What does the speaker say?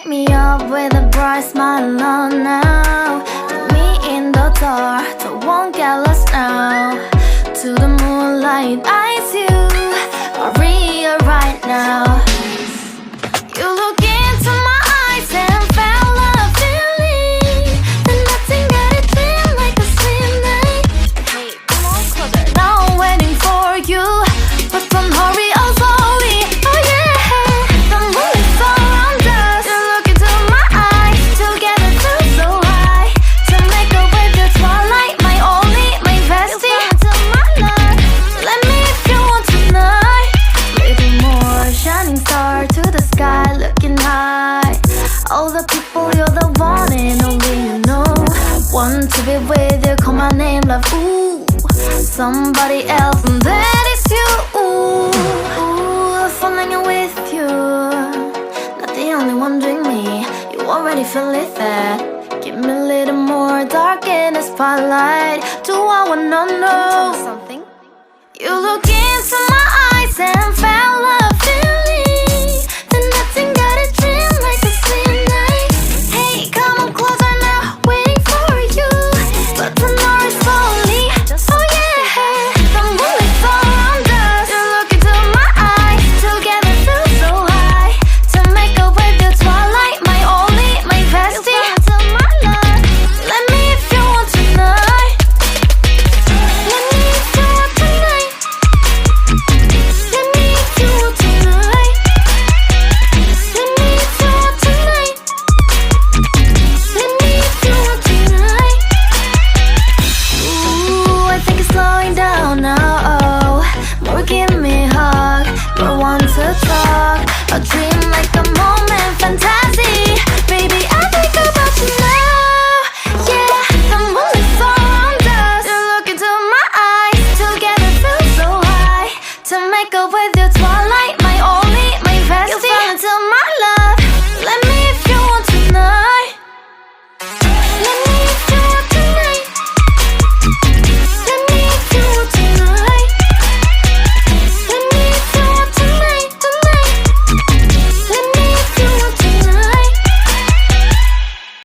Wake me up with a bright smile on now. Put me in the dark, so won't get lost now. To the moonlight, eyes you, Maria right now. You look into my eyes and felt a feeling that nothing got it feel like a slim night. Hey, come on closer. Now I'm waiting for you, but don't hurry, oh slowly. Oh yeah, the moon is around us. You look into my eyes, together feel so high. To make a way the twilight, my only, my bestie. Into my life, let me if you want tonight. Little more shining star to the sky, looking high. All the people, you're the one and only you know. Want to be with you, call my name, love, ooh. Somebody else, and that is you, ooh. Falling in with you, not the only one doing me. You already feel it there. Give me a little more dark in the spotlight. Do I wanna know something? You look into my eyes and felt a feeling that nothing got a dream like a slim night. Hey, come on closer now, waiting for you, but tonight is slowly. Oh yeah, the moon is around us. You look into my eyes, together feel so high. To make a way the twilight, my only, my bestie. Into my life, let me if you want tonight. Let me if you want tonight. Let me if you want tonight. Let me if you want tonight. Let me if you want tonight. Ooh, I think it's slowing down now. Oh, more give me a hug, more want to talk. A dream like a moment, fantasy. Baby, I think about you now. Yeah, the moon is around us. You look into my eyes, together feel so high. To make up with your twilight.